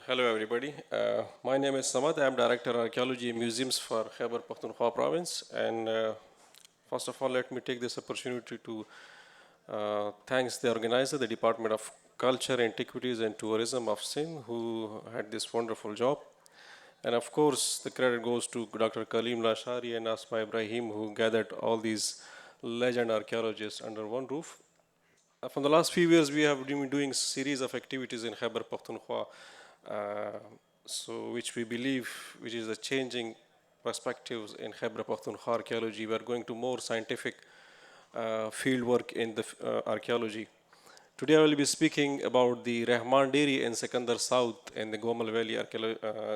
Hello everybody. My name is Samad. I am Director of Archaeology Museums for Khyber Pakhtunkhwa Province. And first of all, let me take this opportunity to thanks the organizer, the Department of Culture, Antiquities and Tourism of Sindh, who had this wonderful job. And of course, the credit goes to Dr. Kaleem Lashari and Asma Ibrahim, who gathered all these legend archaeologists under one roof. For the last few years, we have been doing series of activities in Khyber Pakhtunkhwa, uh, which we believe, which is a changing perspectives in Khyber Pakhtunkhwa archaeology. We are going to more scientific field work in the archaeology. Today, I will be speaking about the Rahmandiri and Sikandar South in the Gomal Valley.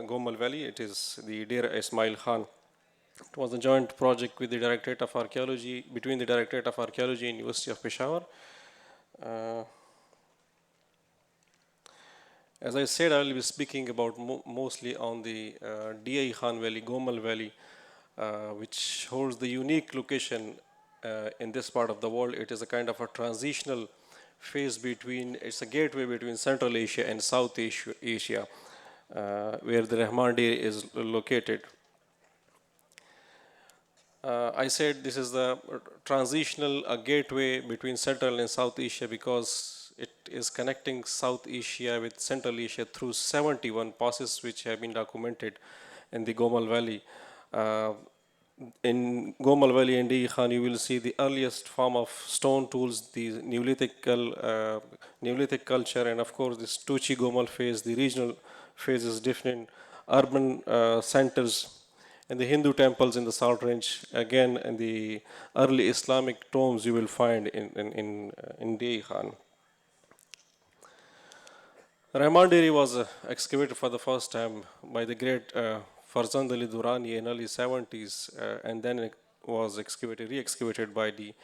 Gomal Valley. It is the Deir Ismail Khan. It was a joint project with the Directorate of Archaeology, between the Directorate of Archaeology and University of Peshawar. Uh, as I said, I will be speaking about mostly on the D.I. Khan Valley, Gomal Valley, which holds the unique location in this part of the world. It is a kind of a transitional phase between, it's a gateway between Central Asia and South Asia, where the Rahmandiri is located. I said this is the transitional gateway between Central and South Asia because it is connecting South Asia with Central Asia through 71 passes which have been documented in the Gomal Valley. In Gomal Valley and Di Khan, you will see the earliest form of stone tools, the Neolithic culture, and of course this Tuchi Gomal phase, the regional phase is different, urban centers and the Hindu temples in the Salt Range. Again, in the early Islamic tombs you will find in Di Khan. Rahmandiri was excavated for the first time by the great Farzand Ali Durrani in early 70s, and then it was re-excavated by the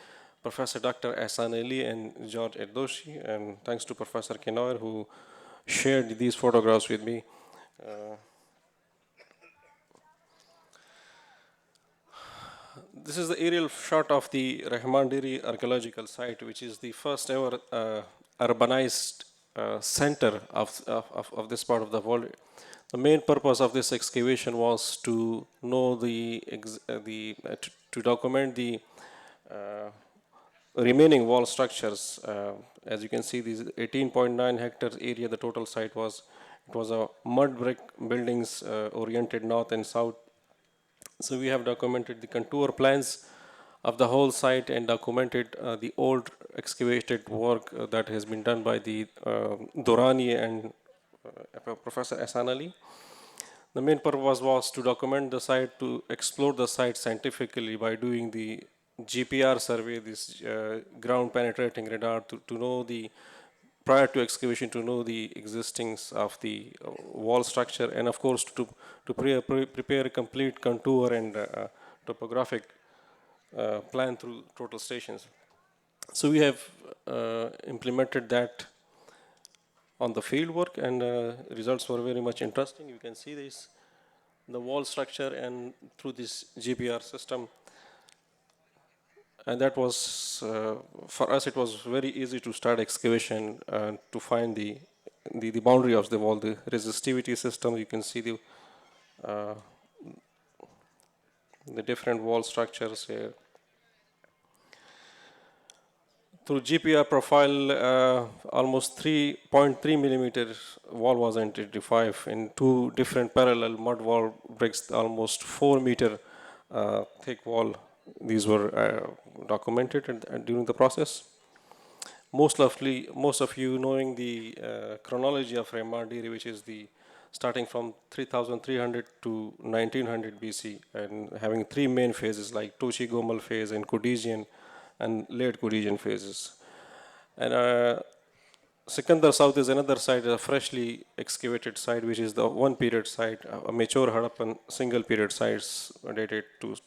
Professor Dr. Ahsan Ali and George Erdoshi, and thanks to Professor Kenoir who shared these photographs with me. This is the aerial shot of the Rahmandiri archaeological site, which is the first ever urbanized center of this part of the world. The main purpose of this excavation was to know to document the uh, remaining wall structures. As you can see, these 18.9 hectares area, the total site was. It was a mud brick buildings oriented north and south. So we have documented the contour plans of the whole site and documented the old excavated work that has been done by the Durrani and Professor Ahsan Ali. The main purpose was to document the site, to explore the site scientifically by doing the GPR survey, this ground penetrating radar, to know the, prior to excavation, to know the existence of the wall structure, and of course to prepare a complete contour and topographic plan through total stations. So we have implemented that on the field work, and results were very much interesting. You can see this, the wall structure, and through this GPR system. And that was, for us, it was very easy to start excavation to find the boundary of the wall, the resistivity system. You can see the different wall structures here. Through GPR profile, almost 3.3 millimeter wall was identified in two different parallel mud wall bricks, almost 4 meter thick wall. These were documented during the process. Most of you knowing the chronology of Rahmandiri, which is the starting from 3300 to 1900 BC, and having three main phases like Tochi Gomal phase and Cordesian and late Cordesian phases. And Sikandar South is another site, a freshly excavated site, which is the one period site, a mature Harappan single period sites dated to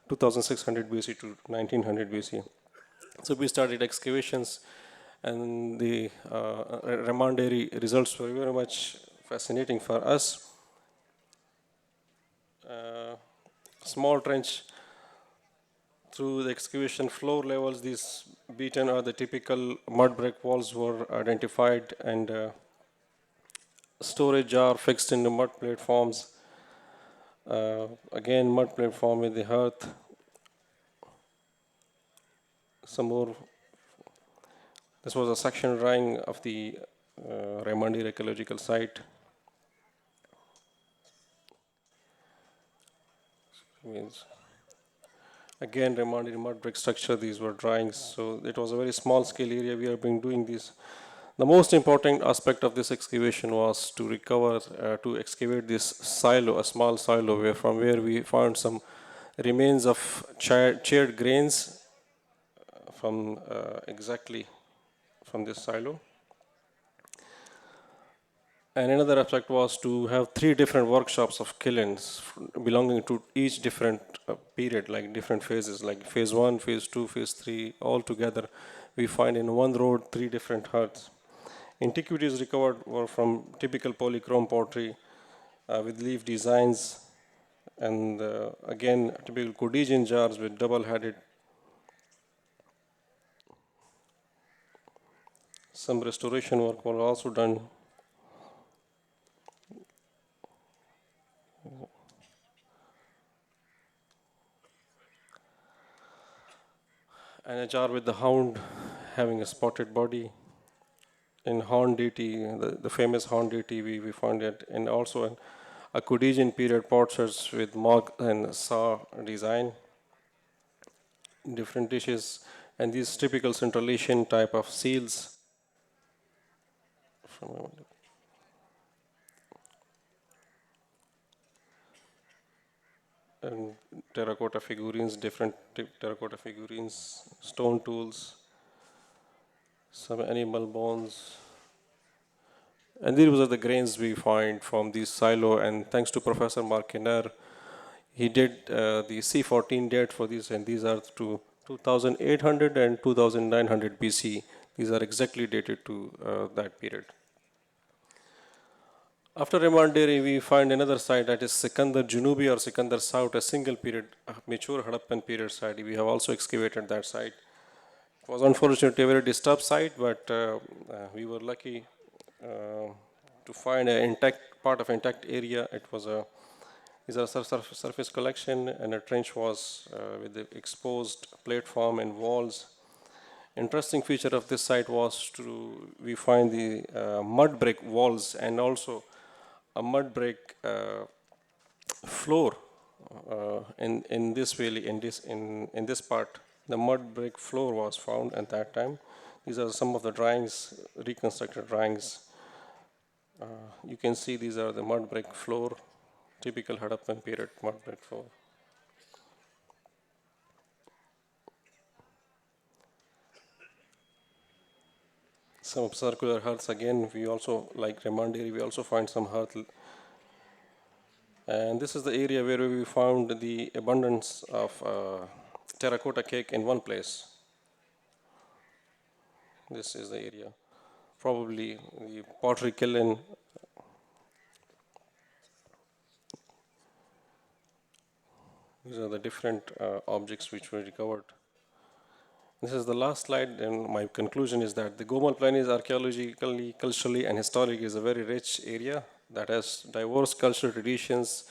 2600 BC to 1900 BC. So we started excavations, and the Rahmandiri results were very much fascinating for us. Small trench. Through the excavation floor levels, these beaten or the typical mud brick walls were identified, and storage jar fixed into mud platforms. Again, mud platform with the hearth. Some more. This was a section drawing of the Rahmandiri archaeological site. Means again Rahmandiri mud brick structure. These were drawings, so it was a very small scale area. We have been doing this. The most important aspect of this excavation was to recover, to excavate this silo, a small silo, from where we found some remains of charred grains from exactly from this silo. And another aspect was to have three different workshops of kilns belonging to each different period, like different phases, like phase one, phase two, phase three, all together. We find in one road three different huts. Antiquities recovered were from typical polychrome pottery with leaf designs, and again typical Codigian jars with double-headed. Some restoration work was also done. And a jar with the hound having a spotted body. In horn deity, the famous horn deity, we found it, and also a Codigian period potsherds with mark and saw design, different dishes, and these typical Central Asian type of seals. From, and terracotta figurines, different terracotta figurines, stone tools, some animal bones. And these are the grains we find from this silo. And thanks to Professor Markiner, he did the C14 date for these, and these are to 2800 and 2900 BC. These are exactly dated to that period. After Rahmandiri, we find another site that is Sikandar Junubi or Sikandar South, a single period, mature Harappan period site. We have also excavated that site. It was unfortunately a very disturbed site, but we were lucky to find an intact part of intact area. It was a surface collection, and a trench was with the exposed platform and walls. Interesting feature of this site was we find the mud brick walls and also a mud brick floor in this valley, in this part. The mud brick floor was found at that time. These are some of the drawings, reconstructed drawings. You can see these are the mud brick floor, typical Harappan period mud brick floor. Some circular hearths again. We also, like Rahmandiri, we also find some hearth. And this is the area where we found the abundance of terracotta cake in one place. This is the area. Probably the pottery kiln. These are the different objects which were recovered. This is the last slide, and my conclusion is that the Gomal Plain is archaeologically, culturally, and historically is a very rich area that has diverse cultural traditions,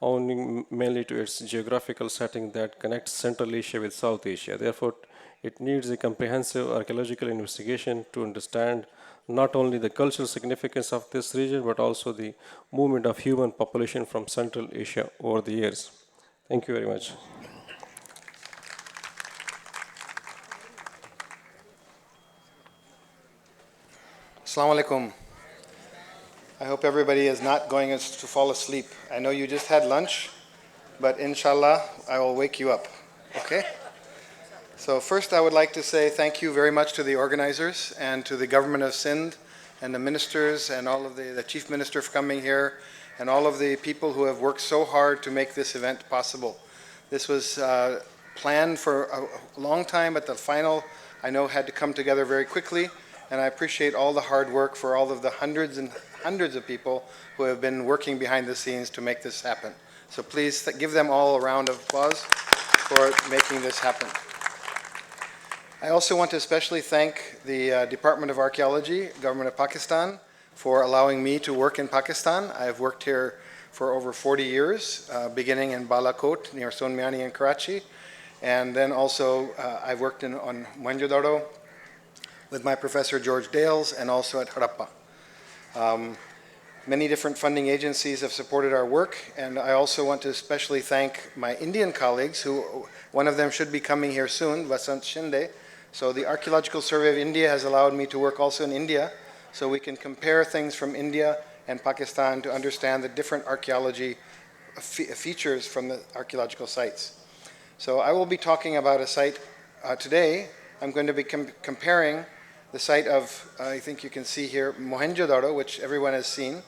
owing mainly to its geographical setting that connects Central Asia with South Asia. Therefore, it needs a comprehensive archaeological investigation to understand not only the cultural significance of this region, but also the movement of human population from Central Asia over the years. Thank you very much. Assalamu alaikum. I hope everybody is not going to fall asleep. I know you just had lunch, but inshallah, I will wake you up. Okay? So first I would like to say thank you very much to the organizers and to the government of Sindh and the ministers and all of the chief minister for coming here and all of the people who have worked so hard to make this event possible. This was planned for a long time, but the final, I know, had to come together very quickly. And I appreciate all the hard work for all of the hundreds and hundreds of people who have been working behind the scenes to make this happen. So please give them all a round of applause for making this happen. I also want to especially thank the Department of Archaeology, Government of Pakistan, for allowing me to work in Pakistan. I've worked here for over 40 years, beginning in Balakot near Sonmiani in Karachi. And then also I've worked on Mohenjo-Daro with my professor George Dales and also at Harappa. Many different funding agencies have supported our work, and I also want to especially thank my Indian colleagues, who one of them should be coming here soon, Vasant Shinde. So the Archaeological Survey of India has allowed me to work also in India, so we can compare things from India and Pakistan to understand the different archaeology features from the archaeological sites. So I will be talking about a site today. I'm going to be comparing the site of, I think you can see here, Mohenjo-Daro, which everyone has seen.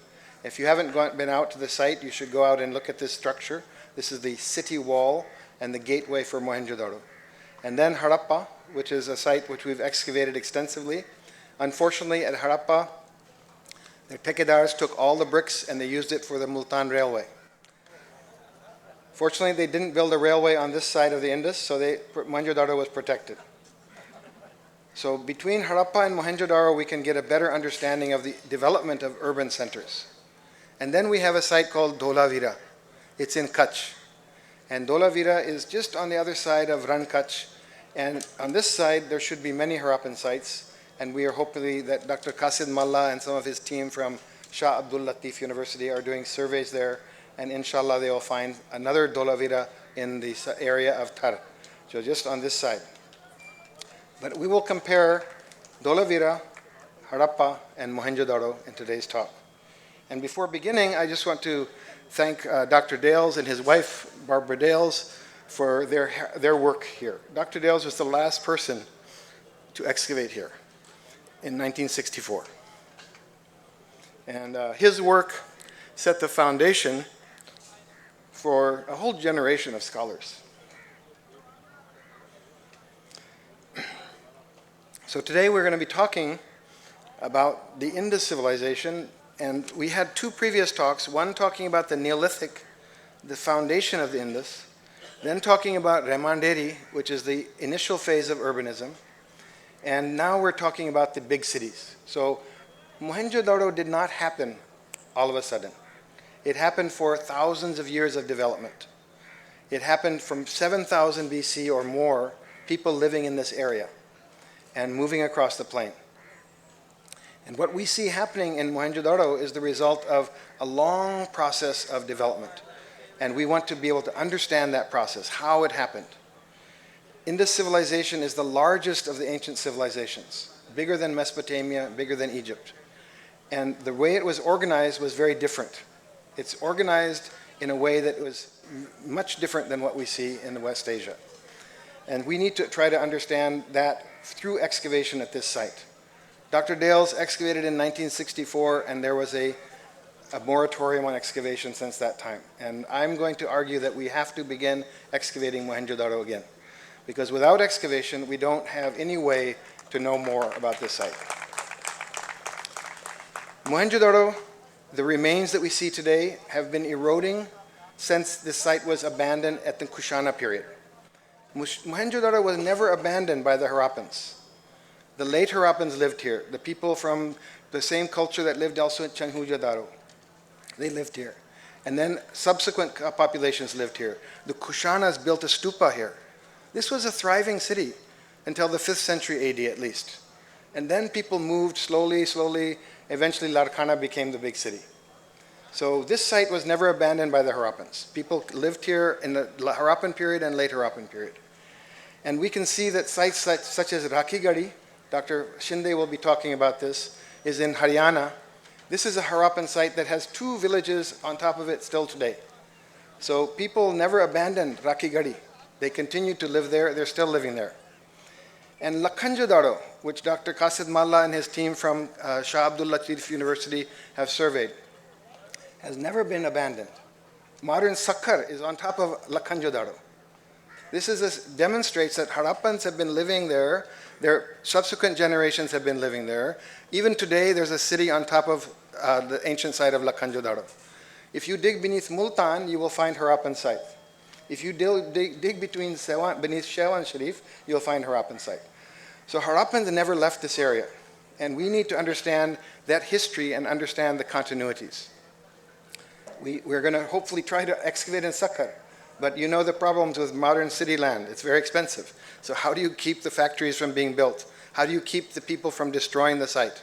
If you haven't been out to the site, you should go out and look at this structure. This is the city wall and the gateway for Mohenjo-Daro. And then Harappa, which is a site which we've excavated extensively. Unfortunately, at Harappa, the Tekadars took all the bricks and they used it for the Multan Railway. Fortunately, they didn't build a railway on this side of the Indus, so Mohenjo-Daro was protected. So between Harappa and Mohenjo-Daro, we can get a better understanding of the development of urban centers. And then we have a site called Dholavira. It's in Kutch. And Dholavira is just on the other side of Ran Kutch. And on this side, there should be many Harappan sites. And we are hopefully that Dr. Qasid Malla and some of his team from Shah Abdul Latif University are doing surveys there. And inshallah, they will find another Dholavira in the area of Thar. So just on this side. But we will compare Dholavira, Harappa, and Mohenjo-Daro in today's talk. And before beginning, I just want to thank Dr. Dales and his wife, Barbara Dales, for their work here. Dr. Dales was the last person to excavate here in 1964. And his work set the foundation for a whole generation of scholars. So today we're going to be talking about the Indus Civilization, and we had two previous talks, one talking about the Neolithic, the foundation of the Indus, then talking about Rahmandiri, which is the initial phase of urbanism, and now we're talking about the big cities. So Mohenjo-Daro did not happen all of a sudden. It happened for thousands of years of development. It happened from 7,000 BC or more, people living in this area and moving across the plain. And what we see happening in Mohenjo-Daro is the result of a long process of development. And we want to be able to understand that process, how it happened. Indus civilization is the largest of the ancient civilizations, bigger than Mesopotamia, bigger than Egypt. And the way it was organized was very different. It's organized in a way that was much different than what we see in the West Asia. And we need to try to understand that through excavation at this site. Dr. Dales excavated in 1964, and there was a moratorium on excavation since that time. And I'm going to argue that we have to begin excavating Mohenjo-Daro again. Because without excavation, we don't have any way to know more about this site. Mohenjo-Daro, the remains that we see today have been eroding since this site was abandoned at the Kushana period. Mohenjo-Daro was never abandoned by the Harappans. The late Harappans lived here. The people from the same culture that lived also in Chanhuja-Daro, they lived here. And then subsequent populations lived here. The Kushanas built a stupa here. This was a thriving city until the 5th century AD at least. And then people moved slowly. Eventually Larkana became the big city. So this site was never abandoned by the Harappans. People lived here in the Harappan period and late Harappan period. And we can see that sites such as Rakhigarhi, Dr. Shinde will be talking about this, is in Haryana. This is a Harappan site that has 2 villages on top of it still today. So people never abandoned Rakhigarhi. They continued to live there. They're still living there. And Lakhanjo-Daro, which Dr. Qasid Malla and his team from Shah Abdul Latif University have surveyed, has never been abandoned. Modern Sakkar is on top of Lakhanjo-Daro. This demonstrates that Harappans have been living there. Their subsequent generations have been living there. Even today, there's a city on top of the ancient site of Lakhanjo-Daro. If you dig beneath Multan, you will find Harappan site. If you dig beneath Shewan Sharif, you'll find Harappan site. So Harappans never left this area. And we need to understand that history and understand the continuities. We're going to hopefully try to excavate in Sakkar, but you know the problems with modern city land. It's very expensive. So how do you keep the factories from being built? How do you keep the people from destroying the site?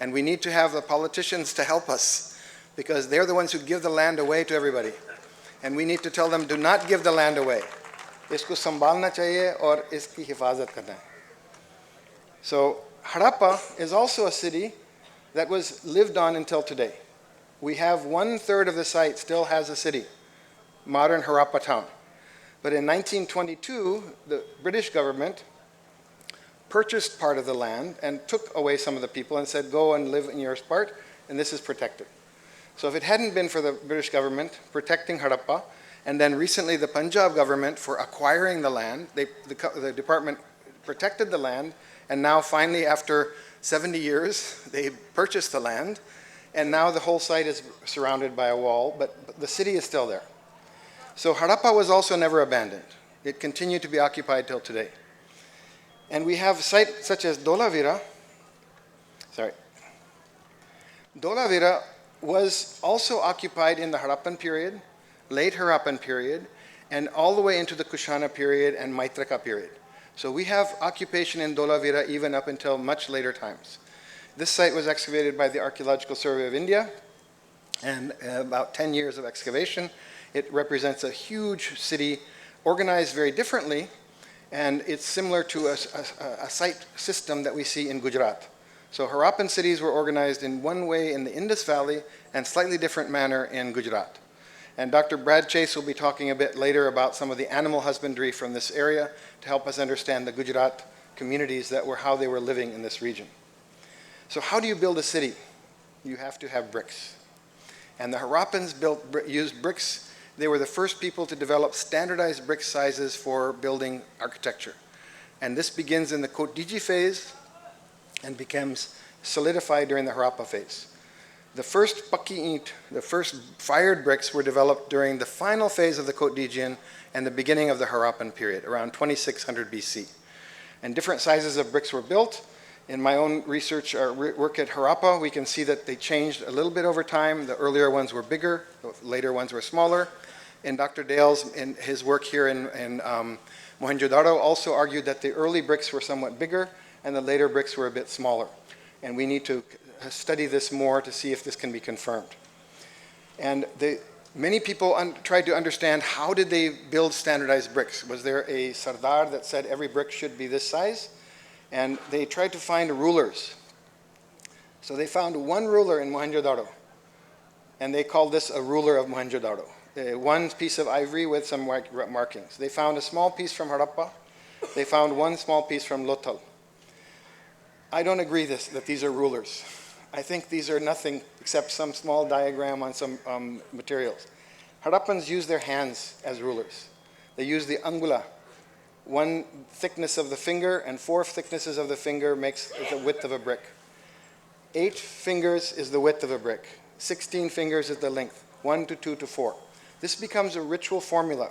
And we need to have the politicians to help us, because they're the ones who give the land away to everybody. And we need to tell them, do not give the land away. Isko sambhalna chahiye aur iski hifazat karna hai. So Harappa is also a city that was lived on until today. We have 1/3 of the site still has a city, modern Harappa town. But in 1922, the British government purchased part of the land and took away some of the people and said, go and live in your part, and this is protected. So if it hadn't been for the British government protecting Harappa, and then recently the Punjab government for acquiring the land, the department protected the land, and now finally after 70 years, they purchased the land, and now the whole site is surrounded by a wall, but the city is still there. So Harappa was also never abandoned. It continued to be occupied till today. And we have sites such as Dholavira. Dholavira was also occupied in the Harappan period, late Harappan period, and all the way into the Kushana period and Maitraka period. So we have occupation in Dholavira even up until much later times. This site was excavated by the Archaeological Survey of India, and about 10 years of excavation. It represents a huge city organized very differently, and it's similar to a site system that we see in Gujarat. So Harappan cities were organized in one way in the Indus Valley and slightly different manner in Gujarat. And Dr. Brad Chase will be talking a bit later about some of the animal husbandry from this area to help us understand the Gujarat communities how they were living in this region. So how do you build a city? You have to have bricks. And the Harappans used bricks. They were the first people to develop standardized brick sizes for building architecture. And this begins in the Kotdiji phase and becomes solidified during the Harappa phase. The first pakki eent, the first fired bricks, were developed during the final phase of the Kotdijian and the beginning of the Harappan period, around 2600 BC. And different sizes of bricks were built. In my own research or work at Harappa, we can see that they changed a little bit over time. The earlier ones were bigger, the later ones were smaller. And Dr. Dale's, in his work here in Mohenjo-Daro, also argued that the early bricks were somewhat bigger and the later bricks were a bit smaller. And we need to study this more to see if this can be confirmed. And many people tried to understand, how did they build standardized bricks? Was there a sardar that said every brick should be this size? And they tried to find rulers. So they found one ruler in Mohenjo-Daro, and they called this a ruler of Mohenjo-Daro. One piece of ivory with some markings. They found a small piece from Harappa. They found one small piece from Lothal. I don't agree that these are rulers. I think these are nothing except some small diagram on some materials. Harappans use their hands as rulers. They use the angula. One thickness of the finger and 4 thicknesses of the finger makes the width of a brick. 8 fingers is the width of a brick. 16 fingers is the length. 1 to 2 to 4. This becomes a ritual formula